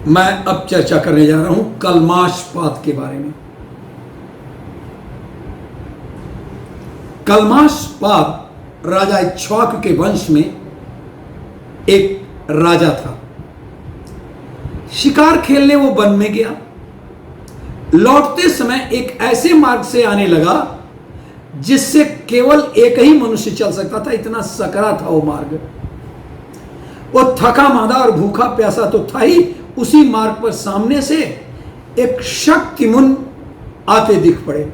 मैं अब चर्चा करने जा रहा हूं कलमाशपाद के बारे में। कलमाशपाद राजा इक्ष्वाकु के वंश में एक राजा था। शिकार खेलने वो वन में गया। लौटते समय एक ऐसे मार्ग से आने लगा जिससे केवल एक ही मनुष्य चल सकता था, इतना सकरा था वो मार्ग। वो थका मांदा और भूखा प्यासा तो था ही, उसी मार्ग पर सामने से एक शक्तिमुनि आते दिख पड़े।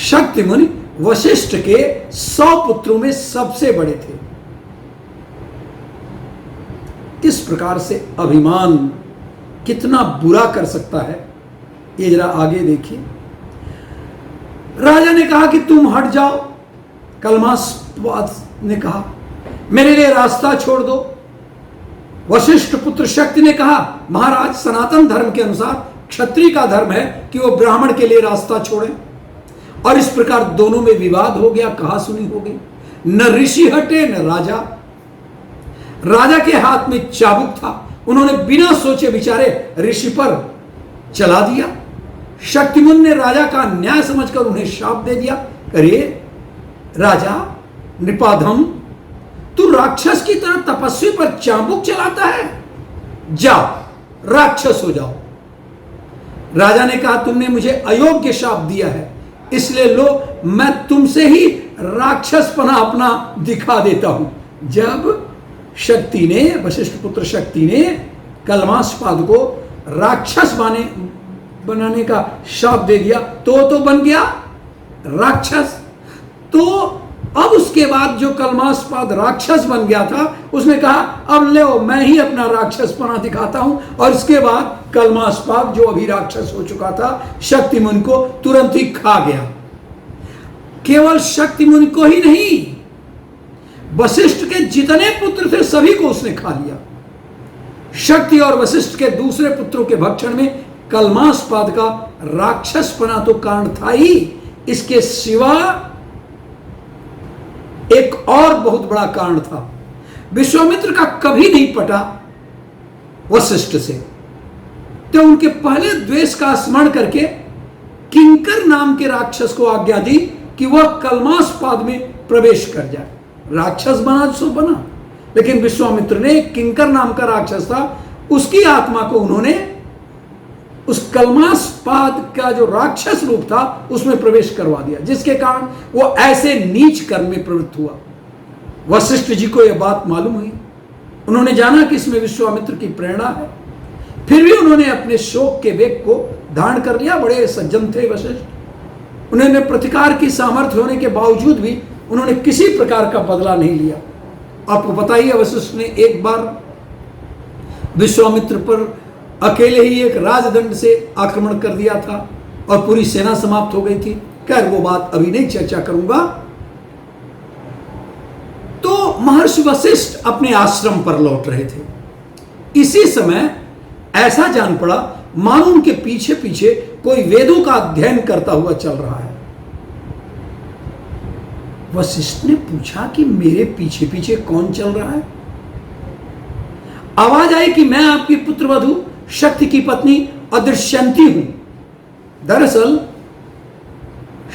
शक्तिमुनि वशिष्ठ के 100 पुत्रों में सबसे बड़े थे। इस प्रकार से अभिमान कितना बुरा कर सकता है, ये जरा आगे देखिए। राजा ने कहा कि तुम हट जाओ। कलमाशपाद ने कहा मेरे लिए रास्ता छोड़ दो। वशिष्ठ पुत्र शक्ति ने कहा महाराज, सनातन धर्म के अनुसार क्षत्रिय का धर्म है कि वो ब्राह्मण के लिए रास्ता छोड़े। और इस प्रकार दोनों में विवाद हो गया, कहा सुनी हो गई। न ऋषि हटे न राजा। राजा के हाथ में चाबुक था, उन्होंने बिना सोचे विचारे ऋषि पर चला दिया। शक्तिमुनि ने राजा का न्याय समझकर उन्हें शाप दे दिया। अरे राजा नृपाधम, तू राक्षस की तरह तपस्वी पर चाबुक चलाता है, जाओ राक्षस हो जाओ। राजा ने कहा तुमने मुझे अयोग्य शाप दिया है, इसलिए लो मैं तुमसे ही राक्षसपना अपना दिखा देता हूं। जब शक्ति ने, वशिष्ठ पुत्र शक्ति ने कलमाशपाद को राक्षस बनाने का शाप दे दिया तो बन गया राक्षस। तो अब उसके बाद जो कलमाशपाद राक्षस बन गया था, उसने कहा अब ले मैं ही अपना राक्षसपना दिखाता हूं। और इसके बाद कलमाशपाद जो अभी राक्षस हो चुका था, शक्तिमुनि को तुरंत ही खा गया। केवल शक्तिमुनि को ही नहीं, वशिष्ठ के जितने पुत्र थे सभी को उसने खा लिया। शक्ति और वशिष्ठ के दूसरे पुत्रों के भक्षण में कलमाशपाद का राक्षसपना तो कारण था ही, इसके सिवा एक और बहुत बड़ा कारण था। विश्वामित्र का कभी नहीं पटा वशिष्ठ से, तो उनके पहले द्वेष का स्मरण करके किंकर नाम के राक्षस को आज्ञा दी कि वह कलमाशपाद में प्रवेश कर जाए। राक्षस बना सो बना, लेकिन विश्वामित्र ने किंकर नाम का राक्षस था, उसकी आत्मा को उन्होंने उस कलमाशपाद का जो राक्षस रूप था उसमें प्रवेश करवा दिया, जिसके कारण वो ऐसे नीच कर्म में प्रवृत्त हुआ। वशिष्ठ जी को यह बात मालूम हुई, उन्होंने जाना कि इसमें विश्वामित्र की प्रेरणा है, फिर भी उन्होंने अपने शोक के वेग को धारण कर लिया। बड़े सज्जन थे वशिष्ठ, उन्होंने प्रतिकार की सामर्थ्य होने के बावजूद भी उन्होंने किसी प्रकार का बदला नहीं लिया। आपको पता ही है, वशिष्ठ ने एक बार विश्वामित्र पर अकेले ही एक राजदंड से आक्रमण कर दिया था और पूरी सेना समाप्त हो गई थी। खैर वो बात अभी नहीं चर्चा करूंगा। तो महर्षि वशिष्ठ अपने आश्रम पर लौट रहे थे। इसी समय ऐसा जान पड़ा मानो उनके पीछे पीछे कोई वेदों का अध्ययन करता हुआ चल रहा है। वशिष्ठ ने पूछा कि मेरे पीछे पीछे कौन चल रहा है। आवाज आई कि मैं आपकी पुत्रवधू शक्ति की पत्नी अदृश्यंती हूं। दरअसल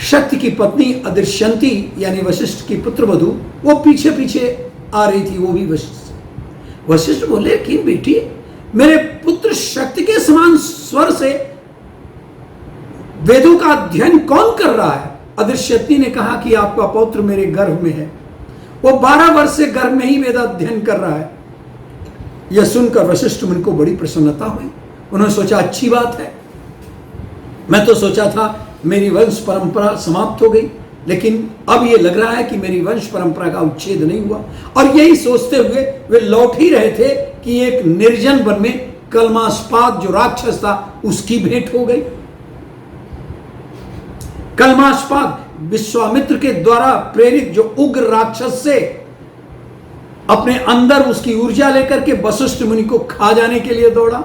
शक्ति की पत्नी अदृश्यंती यानी वशिष्ठ की पुत्रवधू, वो पीछे पीछे आ रही थी, वो भी वशिष्ठ। वशिष्ठ बोले कि बेटी, मेरे पुत्र शक्ति के समान स्वर से वेदों का अध्ययन कौन कर रहा है? अदृश्यंती ने कहा कि आपका पौत्र मेरे गर्भ में है, वो 12 वर्ष से गर्भ में ही वेद अध्ययन कर रहा है। यह सुनकर वशिष्ठ मुनि को बड़ी प्रसन्नता हुई। उन्होंने सोचा अच्छी बात है, मैं तो सोचा था मेरी वंश परंपरा समाप्त हो गई, लेकिन अब यह लग रहा है कि मेरी वंश परंपरा का उच्छेद नहीं हुआ। और यही सोचते हुए वे लौट ही रहे थे कि एक निर्जन वन में कलमाशपाद जो राक्षस था उसकी भेंट हो गई। कलमाशपाद विश्वामित्र के द्वारा प्रेरित जो उग्र राक्षस से अपने अंदर उसकी ऊर्जा लेकर के वशिष्ठ मुनि को खा जाने के लिए दौड़ा।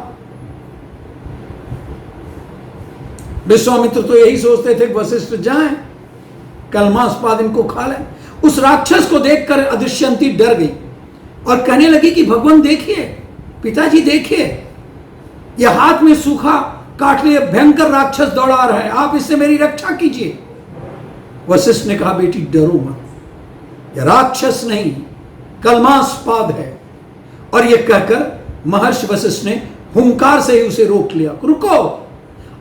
विश्वामित्र तो यही सोचते थे कि वशिष्ठ जाएं, कलमाशपाद इनको खा ले। उस राक्षस को देखकर अदृश्यंती डर गई और कहने लगी कि भगवान देखिए, पिताजी देखिए, यह हाथ में सूखा काट लिए भयंकर राक्षस दौड़ा रहा है, आप इससे मेरी रक्षा कीजिए। वशिष्ठ ने कहा, बेटी डरो मत, यह राक्षस नहीं कलमास्पाद है। और यह कहकर महर्षि वशिष्ठ ने हुंकार से ही उसे रोक लिया, रुको।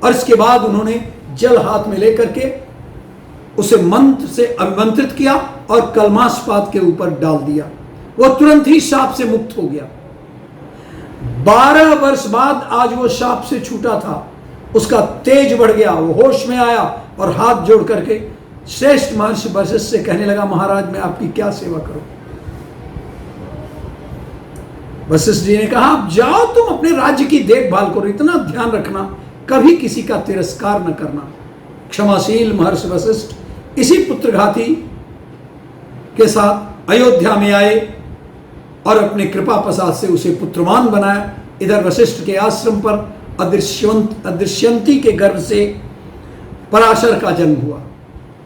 और इसके बाद उन्होंने जल हाथ में लेकर के उसे मंत्र से अभिमंत्रित किया और कलमास्पाद के ऊपर डाल दिया। वो तुरंत ही शाप से मुक्त हो गया। 12 वर्ष बाद आज वो शाप से छूटा था, उसका तेज बढ़ गया, वो होश में आया और हाथ जोड़ करके श्रेष्ठ महर्षि वशिष्ठ से कहने लगा, महाराज मैं आपकी क्या सेवा करूं। वशिष्ठ जी ने कहा, आप जाओ, तुम अपने राज्य की देखभाल करो, इतना ध्यान रखना कभी किसी का तिरस्कार न करना। क्षमाशील महर्षि वशिष्ठ इसी पुत्रघाती के साथ अयोध्या में आए और अपने कृपा प्रसाद से उसे पुत्रवान बनाया। इधर वशिष्ठ के आश्रम पर अदृश्यंती के गर्भ से पराशर का जन्म हुआ।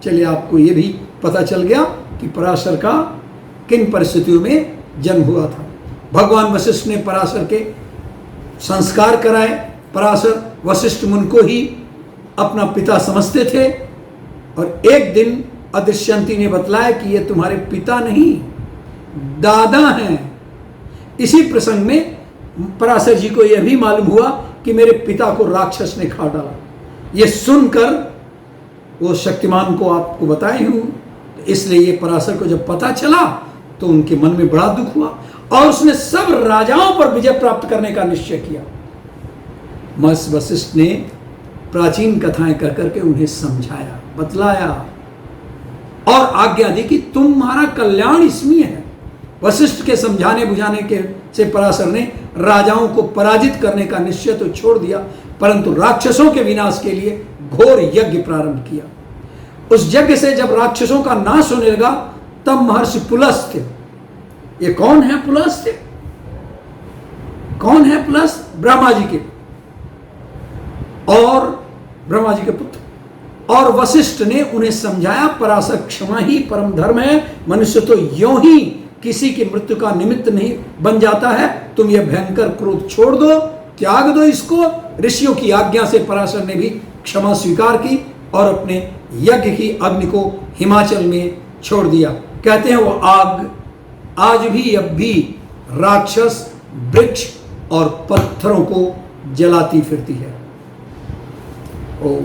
चलिए, आपको यह भी पता चल गया कि पराशर का किन परिस्थितियों में जन्म हुआ था। भगवान वशिष्ठ ने पराशर के संस्कार कराए। पराशर वशिष्ठ मुनि को ही अपना पिता समझते थे और एक दिन अदृश्यंती ने बतलाया कि ये तुम्हारे पिता नहीं दादा हैं। इसी प्रसंग में पराशर जी को यह भी मालूम हुआ कि मेरे पिता को राक्षस ने खा डाला। यह सुनकर वो शक्तिमान को आपको बताए हूं, इसलिए ये पराशर को जब पता चला तो उनके मन में बड़ा दुख हुआ और उसने सब राजाओं पर विजय प्राप्त करने का निश्चय किया। महर्षि वशिष्ठ ने प्राचीन कथाएं कह करके उन्हें समझाया, बतलाया और आज्ञा दी कि तुम्हारा कल्याण इसमें है। वशिष्ठ के समझाने बुझाने के से पराशर ने राजाओं को पराजित करने का निश्चय तो छोड़ दिया, परंतु राक्षसों के विनाश के लिए घोर यज्ञ प्रारंभ किया। उस यज्ञ से जब राक्षसों का नाश होने लगा तब महर्षि पुलस्त्य, ये कौन है पुलस्त्य? कौन है पुलस्त्य? ब्रह्मा जी के और ब्रह्मा जी के पुत्र। और वशिष्ठ ने उन्हें समझाया, पराशर क्षमा ही परम धर्म है, मनुष्य तो यों ही किसी की मृत्यु का निमित्त नहीं बन जाता है। तुम यह भयंकर क्रोध छोड़ दो, त्याग दो इसको। ऋषियों की आज्ञा से पराशर ने भी क्षमा स्वीकार की और अपने यज्ञ की अग्नि को हिमाचल में छोड़ दिया। कहते हैं वो आग आज भी अब भी राक्षस, वृक्ष और पत्थरों को जलाती फिरती है। ओ